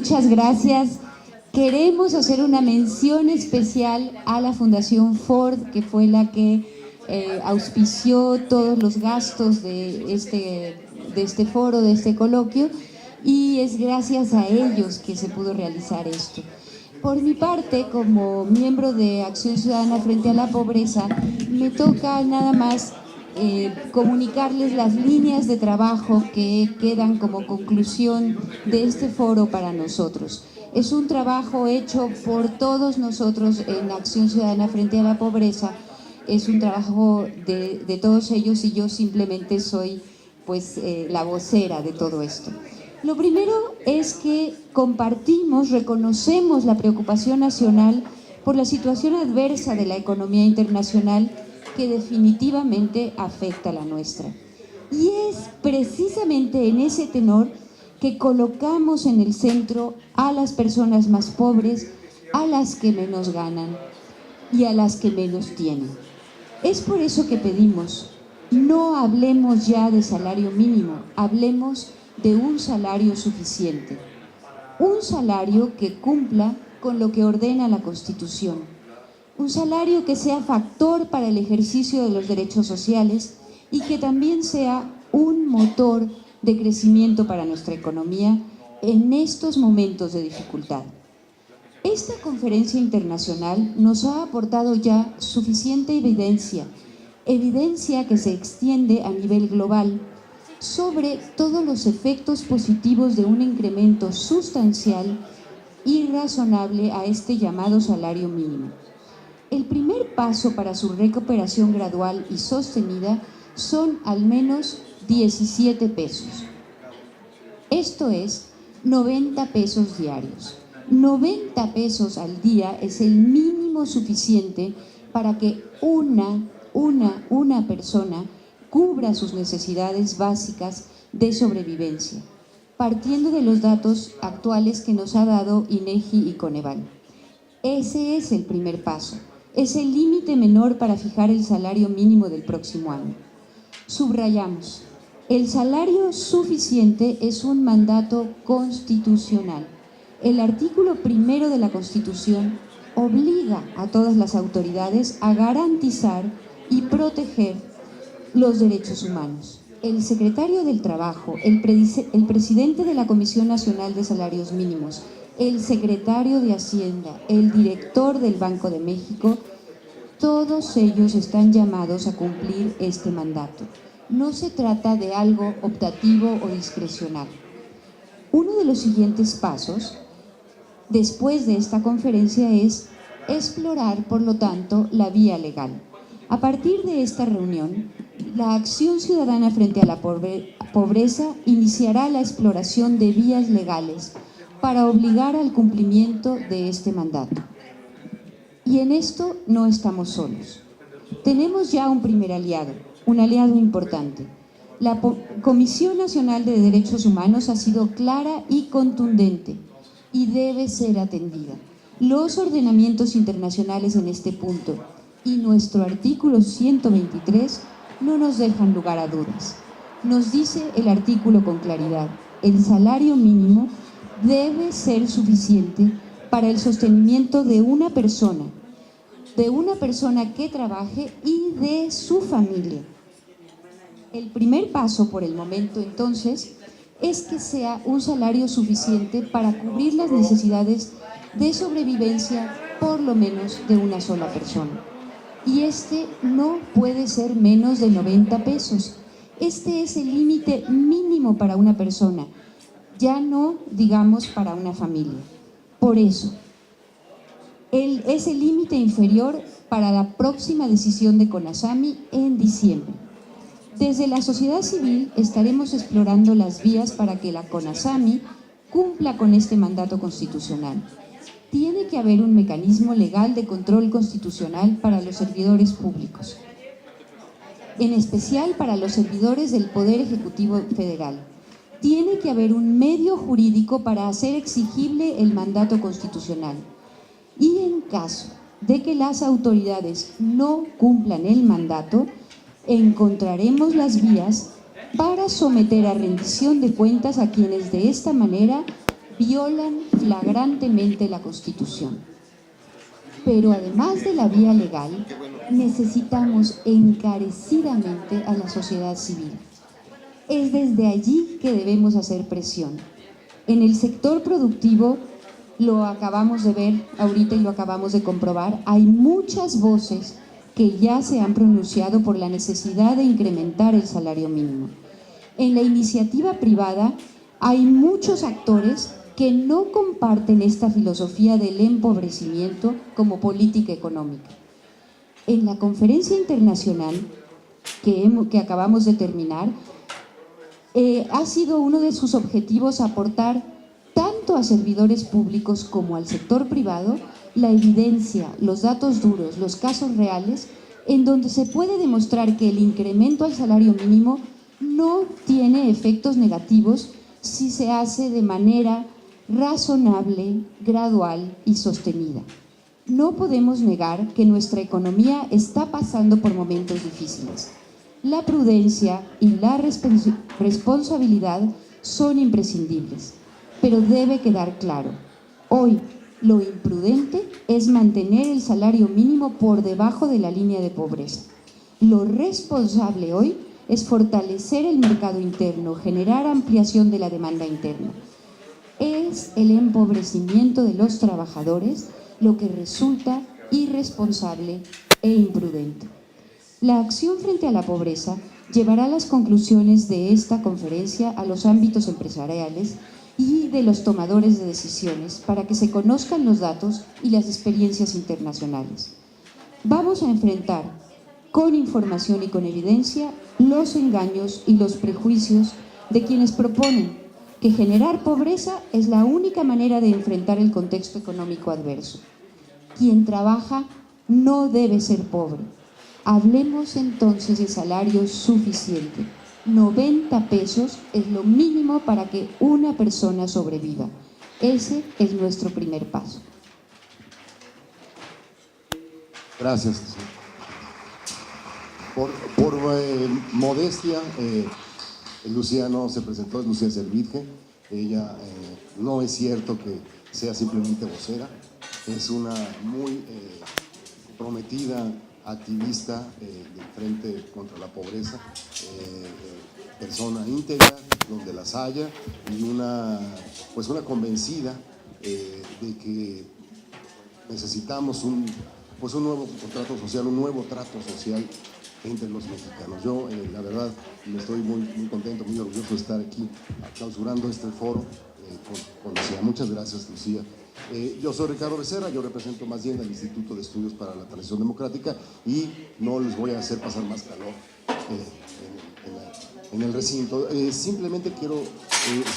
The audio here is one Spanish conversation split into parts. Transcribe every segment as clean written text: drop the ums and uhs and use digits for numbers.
muchas gracias. Queremos hacer una mención especial a la Fundación Ford, que fue la que auspició todos los gastos de este foro, de este coloquio, y es gracias a ellos que se pudo realizar esto. Por mi parte, como miembro de Acción Ciudadana Frente a la Pobreza, me toca nada más comunicarles las líneas de trabajo que quedan como conclusión de este foro para nosotros. Es un trabajo hecho por todos nosotros en Acción Ciudadana Frente a la Pobreza, es un trabajo de todos ellos y yo simplemente soy pues la vocera de todo esto. Lo primero es que compartimos, reconocemos la preocupación nacional por la situación adversa de la economía internacional que definitivamente afecta a la nuestra. Y es precisamente en ese tenor que colocamos en el centro a las personas más pobres, a las que menos ganan y a las que menos tienen. Es por eso que pedimos, no hablemos ya de salario mínimo, hablemos de un salario suficiente. Un salario que cumpla con lo que ordena la Constitución. Un salario que sea factor para el ejercicio de los derechos sociales y que también sea un motor de crecimiento para nuestra economía en estos momentos de dificultad. Esta conferencia internacional nos ha aportado ya suficiente evidencia que se extiende a nivel global sobre todos los efectos positivos de un incremento sustancial y razonable a este llamado salario mínimo. El primer paso para su recuperación gradual y sostenida son al menos 17 pesos. Esto es 90 pesos diarios. 90 pesos al día es el mínimo suficiente para que una persona cubra sus necesidades básicas de sobrevivencia, partiendo de los datos actuales que nos ha dado INEGI y Coneval. Ese es el primer paso. Es el límite menor para fijar el salario mínimo del próximo año. Subrayamos, el salario suficiente es un mandato constitucional. El artículo 1 de la Constitución obliga a todas las autoridades a garantizar y proteger los derechos humanos. El secretario del Trabajo, el presidente de la Comisión Nacional de Salarios Mínimos, el secretario de Hacienda, el director del Banco de México, todos ellos están llamados a cumplir este mandato. No se trata de algo optativo o discrecional. Uno de los siguientes pasos, después de esta conferencia, es explorar, por lo tanto, la vía legal. A partir de esta reunión, la Acción Ciudadana Frente a la Pobreza iniciará la exploración de vías legales para obligar al cumplimiento de este mandato. Y en esto no estamos solos. Tenemos ya un primer aliado, un aliado importante. La Comisión Nacional de Derechos Humanos ha sido clara y contundente y debe ser atendida. Los ordenamientos internacionales en este punto y nuestro artículo 123 no nos dejan lugar a dudas. Nos dice el artículo con claridad, el salario mínimo debe ser suficiente para el sostenimiento de una persona que trabaje y de su familia. El primer paso por el momento, entonces, es que sea un salario suficiente para cubrir las necesidades de sobrevivencia por lo menos de una sola persona. Y este no puede ser menos de 90 pesos. Este es el límite mínimo para una persona, ya no digamos para una familia. Por eso, es el límite inferior para la próxima decisión de CONASAMI en diciembre. Desde la sociedad civil estaremos explorando las vías para que la CONASAMI cumpla con este mandato constitucional. Tiene que haber un mecanismo legal de control constitucional para los servidores públicos, en especial para los servidores del Poder Ejecutivo Federal. Tiene que haber un medio jurídico para hacer exigible el mandato constitucional. Y en caso de que las autoridades no cumplan el mandato, encontraremos las vías para someter a rendición de cuentas a quienes de esta manera violan flagrantemente la Constitución. Pero además de la vía legal, necesitamos encarecidamente a la sociedad civil. Es desde allí que debemos hacer presión. En el sector productivo, lo acabamos de ver ahorita y lo acabamos de comprobar, hay muchas voces que ya se han pronunciado por la necesidad de incrementar el salario mínimo. En la iniciativa privada hay muchos actores que no comparten esta filosofía del empobrecimiento como política económica. En la conferencia internacional que acabamos de terminar, ha sido uno de sus objetivos aportar tanto a servidores públicos como al sector privado la evidencia, los datos duros, los casos reales, en donde se puede demostrar que el incremento al salario mínimo no tiene efectos negativos si se hace de manera razonable, gradual y sostenida. No podemos negar que nuestra economía está pasando por momentos difíciles. La prudencia y la responsabilidad son imprescindibles, pero debe quedar claro, hoy lo imprudente es mantener el salario mínimo por debajo de la línea de pobreza. Lo responsable hoy es fortalecer el mercado interno, generar ampliación de la demanda interna. Es el empobrecimiento de los trabajadores lo que resulta irresponsable e imprudente. La acción frente a la pobreza llevará las conclusiones de esta conferencia a los ámbitos empresariales y de los tomadores de decisiones para que se conozcan los datos y las experiencias internacionales. Vamos a enfrentar con información y con evidencia los engaños y los prejuicios de quienes proponen que generar pobreza es la única manera de enfrentar el contexto económico adverso. Quien trabaja no debe ser pobre. Hablemos entonces de salario suficiente. 90 pesos es lo mínimo para que una persona sobreviva. Ese es nuestro primer paso. Gracias. Por modestia, Lucía no se presentó, es Lucía Servitje. Ella no es cierto que sea simplemente vocera, es una muy comprometida activista del Frente contra la Pobreza, persona íntegra donde las haya y una convencida de que necesitamos un nuevo contrato social, un nuevo trato social entre los mexicanos. Yo, la verdad, me estoy muy contento, muy orgulloso de estar aquí clausurando este foro con Lucía. Muchas gracias, Lucía. Yo soy Ricardo Becerra, yo represento más bien al Instituto de Estudios para la Transición Democrática y no les voy a hacer pasar más calor en el recinto. Simplemente quiero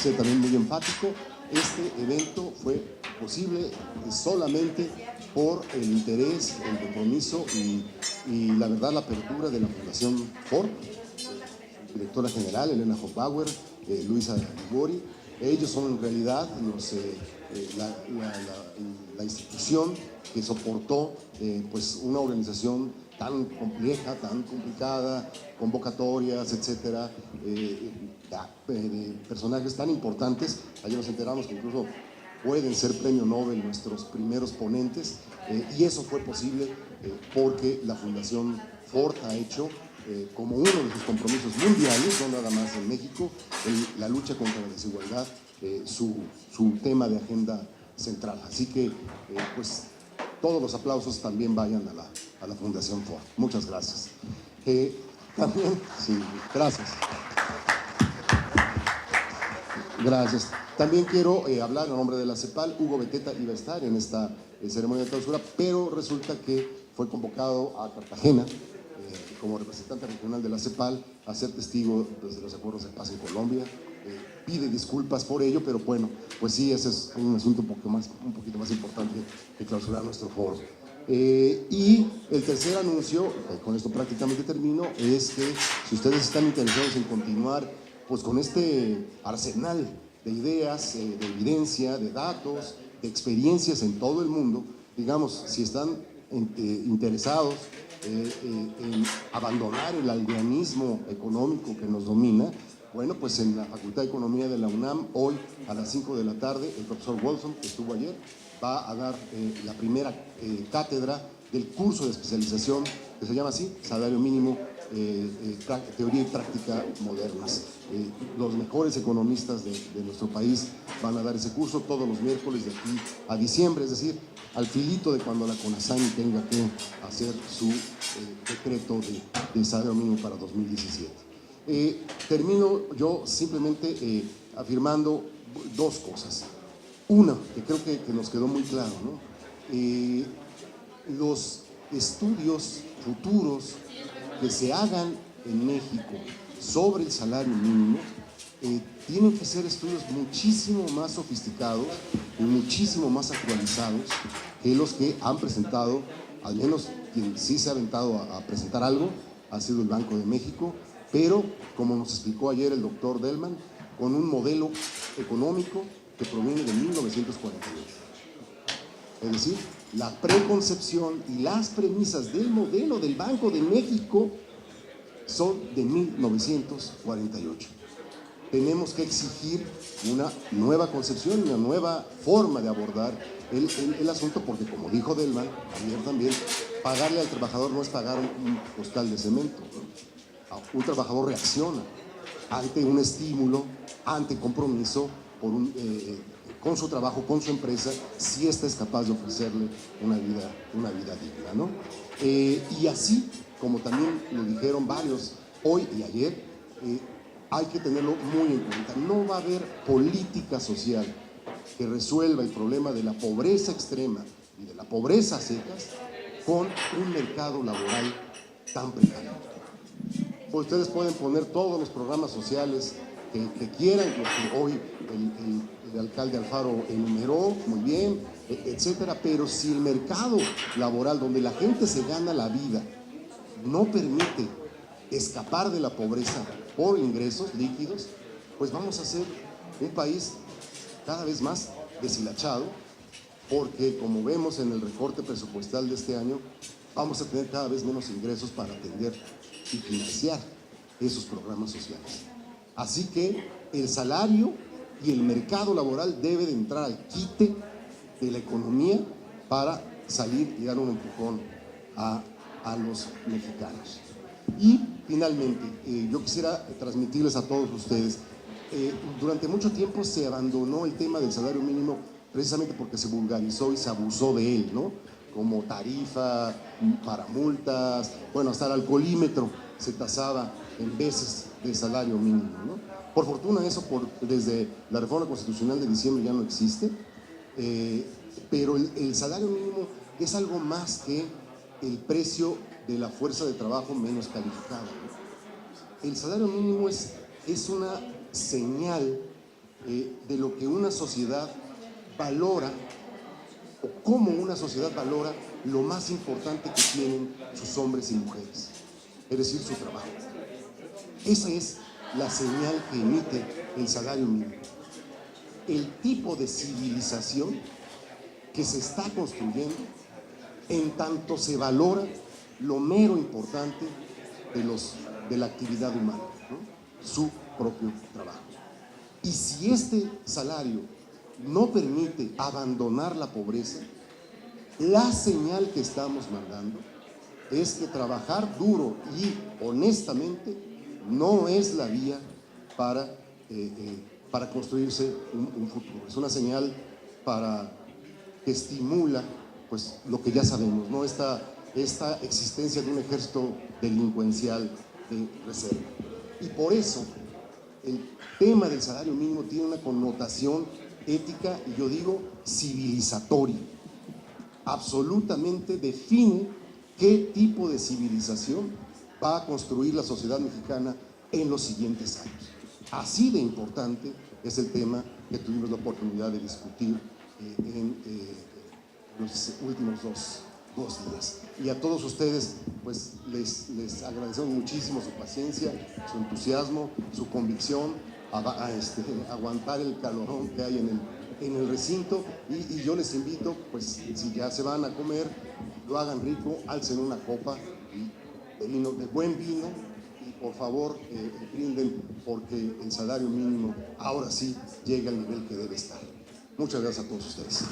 ser también muy enfático. Este evento fue posible solamente por el interés, el compromiso y la verdad la apertura de la Fundación Ford, directora general Elena Hochbauer, Luisa Libori. Ellos son en realidad la institución que soportó una organización tan compleja, tan complicada, convocatorias, etcétera, de personajes tan importantes. Ayer nos enteramos que incluso pueden ser premio Nobel nuestros primeros ponentes, y eso fue posible porque la Fundación Ford ha hecho como uno de sus compromisos mundiales, no nada más en México, la lucha contra la desigualdad, su tema de agenda central. Así que todos los aplausos también vayan a la Fundación Ford. Muchas gracias. También, sí, gracias. Gracias. También quiero hablar en nombre de la CEPAL. Hugo Beteta iba a estar en esta ceremonia de clausura, pero resulta que fue convocado a Cartagena como representante regional de la CEPAL a ser testigo desde los acuerdos de paz en Colombia. Pide disculpas por ello, pero bueno, pues sí, ese es un asunto un poquito más importante que clausurar nuestro foro. Y el tercer anuncio, con esto prácticamente termino, es que si ustedes están interesados en continuar con este arsenal de ideas, de evidencia, de datos, de experiencias en todo el mundo, digamos, si están interesados en abandonar el aldeanismo económico que nos domina, Bueno, pues en la Facultad de Economía de la UNAM, hoy a las 5 de la tarde, el profesor Wolfson, que estuvo ayer, va a dar la primera cátedra del curso de especialización que se llama así, Salario Mínimo, Teoría y Práctica Modernas. Los mejores economistas de nuestro país van a dar ese curso todos los miércoles de aquí a diciembre, es decir, al filito de cuando la CONASAMI tenga que hacer su decreto de salario mínimo para 2017. Termino yo simplemente afirmando dos cosas. Una, que creo que nos quedó muy claro, ¿no? Los estudios futuros que se hagan en México sobre el salario mínimo tienen que ser estudios muchísimo más sofisticados y muchísimo más actualizados que los que han presentado, al menos quien sí se ha aventado a presentar algo, ha sido el Banco de México, pero como nos explicó ayer el doctor Delman, con un modelo económico que proviene de 1948. Es decir, la preconcepción y las premisas del modelo del Banco de México son de 1948. Tenemos que exigir una nueva concepción, una nueva forma de abordar el asunto, porque como dijo Delman ayer también, pagarle al trabajador no es pagar un costal de cemento, ¿no? Un trabajador reacciona ante un estímulo, ante compromiso con su trabajo, con su empresa, si ésta es capaz de ofrecerle una vida digna, ¿no? Y así, como también lo dijeron varios hoy y ayer, hay que tenerlo muy en cuenta. No va a haber política social que resuelva el problema de la pobreza extrema y de la pobreza a secas con un mercado laboral tan precario. Pues ustedes pueden poner todos los programas sociales que quieran, lo que hoy el alcalde Alfaro enumeró, muy bien, etcétera, pero si el mercado laboral donde la gente se gana la vida no permite escapar de la pobreza por ingresos líquidos, pues vamos a ser un país cada vez más deshilachado, porque como vemos en el recorte presupuestal de este año, vamos a tener cada vez menos ingresos para atender y financiar esos programas sociales. Así que el salario y el mercado laboral debe de entrar al quite de la economía para salir y dar un empujón a los mexicanos. Y finalmente, yo quisiera transmitirles a todos ustedes, durante mucho tiempo se abandonó el tema del salario mínimo precisamente porque se vulgarizó y se abusó de él, ¿no? Como tarifa para multas, bueno, hasta el alcoholímetro se tasaba en veces del salario mínimo, ¿no? Por fortuna eso desde la reforma constitucional de diciembre ya no existe, pero el salario mínimo es algo más que el precio de la fuerza de trabajo menos calificada, ¿no? El salario mínimo es una señal de lo que una sociedad valora, o cómo una sociedad valora lo más importante que tienen sus hombres y mujeres, es decir, su trabajo. Esa es la señal que emite el salario mínimo. El tipo de civilización que se está construyendo en tanto se valora lo mero importante de la actividad humana, ¿no? Su propio trabajo. Y si este salario no permite abandonar la pobreza, la señal que estamos mandando es que trabajar duro y honestamente no es la vía para construirse un futuro. Es una señal que estimula pues lo que ya sabemos, ¿no? Esta existencia de un ejército delincuencial de reserva. Y por eso el tema del salario mínimo tiene una connotación ética y yo digo civilizatoria. Absolutamente define qué tipo de civilización va a construir la sociedad mexicana en los siguientes años. Así de importante es el tema que tuvimos la oportunidad de discutir en los últimos dos días. Y a todos ustedes, pues les agradecemos muchísimo su paciencia, su entusiasmo, su convicción, aguantar el calorón que hay en el recinto. Y yo les invito, pues si ya se van a comer, lo hagan rico, alcen una copa de vino, de buen vino, y por favor, brinden porque el salario mínimo ahora sí llega al nivel que debe estar. Muchas gracias a todos ustedes.